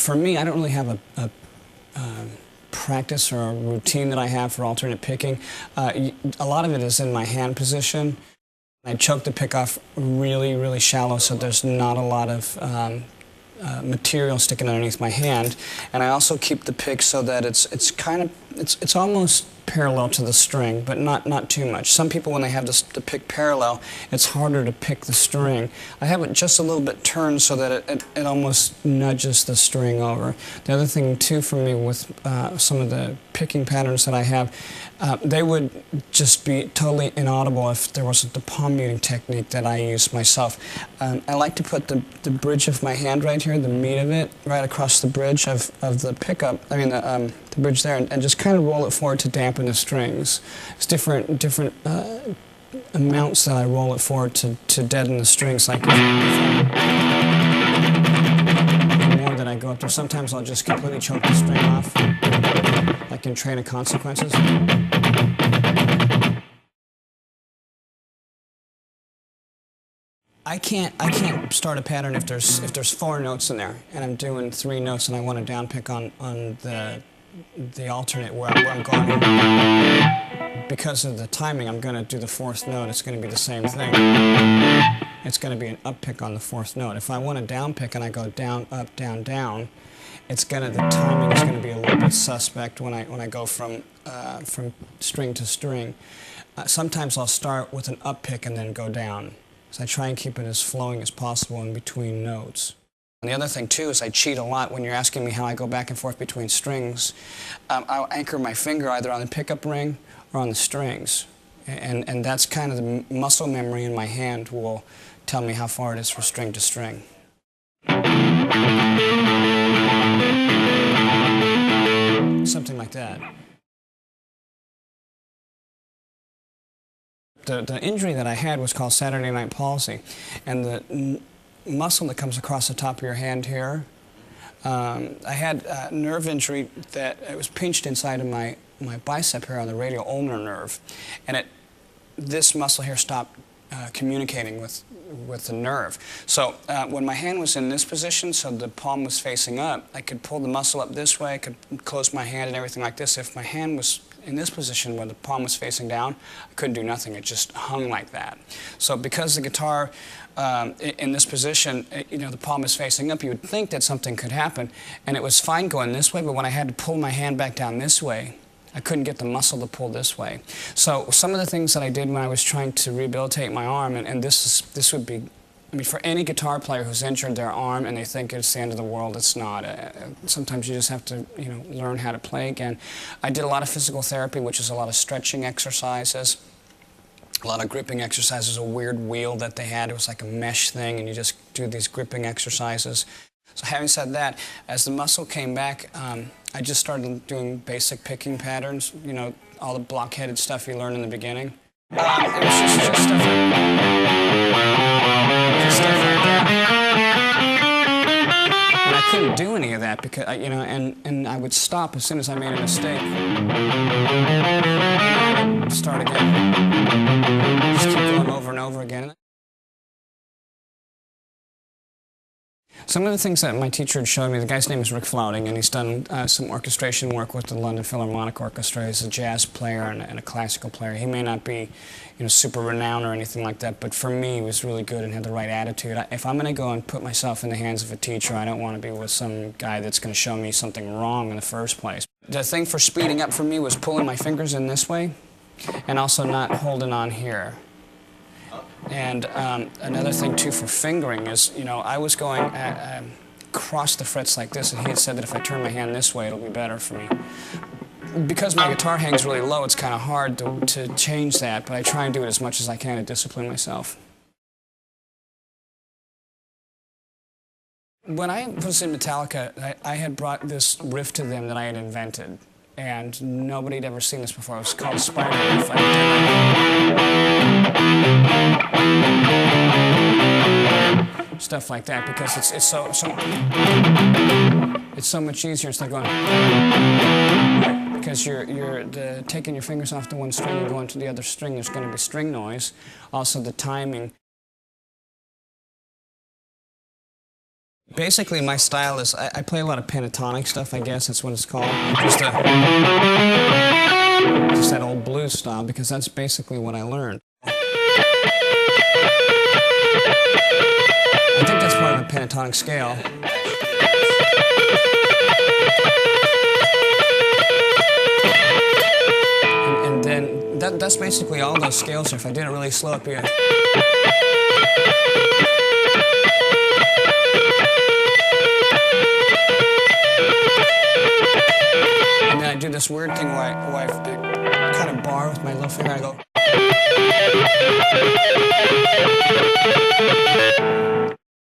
For me, I don't really have a practice or a routine that I have for alternate picking. A lot of it is in my hand position. I choke the pick off really, really shallow, so there's not a lot of material sticking underneath my hand, and I also keep the pick so that it's almost parallel to the string, but not too much. Some people, when they have the pick parallel, it's harder to pick the string. I have it just a little bit turned so that it almost nudges the string over. The other thing too for me with some of the picking patterns that I have, they would just be totally inaudible if there wasn't the palm muting technique that I use myself. I like to put the bridge of my hand right here, the meat of it, right across the bridge of the pickup, I mean the bridge there, and just kind of roll it forward to dampen the strings. It's different amounts that I roll it forward to deaden the strings. Like the more that I go up there, sometimes I'll just completely choke the string off, like in Train of Consequences. I can't start a pattern if there's 4 notes in there and I'm doing 3 notes and I want to down pick on the alternate where I'm going. Because of the timing, I'm going to do the 4th note. It's going to be the same thing. It's going to be an up pick on the 4th note. If I want to down pick and I go down, up, down, down, the timing is going to be a little bit suspect when I go from string to string. Sometimes I'll start with an up pick and then go down. So I try and keep it as flowing as possible in between notes. And the other thing too is I cheat a lot when you're asking me how I go back and forth between strings. I'll anchor my finger either on the pickup ring or on the strings. And that's kind of the muscle memory in my hand will tell me how far it is from string to string. Something like that. The injury that I had was called Saturday night palsy, and the muscle that comes across the top of your hand here, I had a nerve injury that it was pinched inside of my bicep here on the radial ulnar nerve, and this muscle here stopped communicating with the nerve. So when my hand was in this position, so the palm was facing up, I could pull the muscle up this way, I could close my hand and everything like this. If my hand was in this position where the palm was facing down, I couldn't do nothing. It just hung like that. So because the guitar in this position, the palm is facing up, you would think that something could happen. And it was fine going this way, but when I had to pull my hand back down this way, I couldn't get the muscle to pull this way. So some of the things that I did when I was trying to rehabilitate my arm, and this would be, I mean, for any guitar player who's injured their arm and they think it's the end of the world, it's not. Sometimes you just have to, learn how to play again. I did a lot of physical therapy, which is a lot of stretching exercises, a lot of gripping exercises, a weird wheel that they had. It was like a mesh thing, and you just do these gripping exercises. So having said that, as the muscle came back, I just started doing basic picking patterns, all the block-headed stuff you learn in the beginning. It was just stuff like that. And I couldn't do any of that because, and I would stop as soon as I made a mistake. And I would start again. Just keep going over and over again. Some of the things that my teacher had showed me, the guy's name is Rick Flouting, and he's done some orchestration work with the London Philharmonic Orchestra. He's a jazz player and a classical player. He may not be, super renowned or anything like that, but for me, he was really good and had the right attitude. If I'm going to go and put myself in the hands of a teacher, I don't want to be with some guy that's going to show me something wrong in the first place. The thing for speeding up for me was pulling my fingers in this way and also not holding on here. And another thing, too, for fingering is, I was going across the frets like this, and he had said that if I turn my hand this way, it'll be better for me. Because my guitar hangs really low, it's kind of hard to change that, but I try and do it as much as I can to discipline myself. When I was in Metallica, I had brought this riff to them that I had invented. And nobody had ever seen this before. It was called Spider Riff. Stuff like that, because it's so much easier instead of going, because you're taking your fingers off the one string and going to the other string. There's going to be string noise. Also the timing. Basically, my style is I play a lot of pentatonic stuff. I guess that's what it's called. Just that old blues style, because that's basically what I learned. I think that's part of the pentatonic scale. And then that's basically all those scales. If I did it really slow up here. And then I do this weird thing where I kind of bar with my little finger. I go.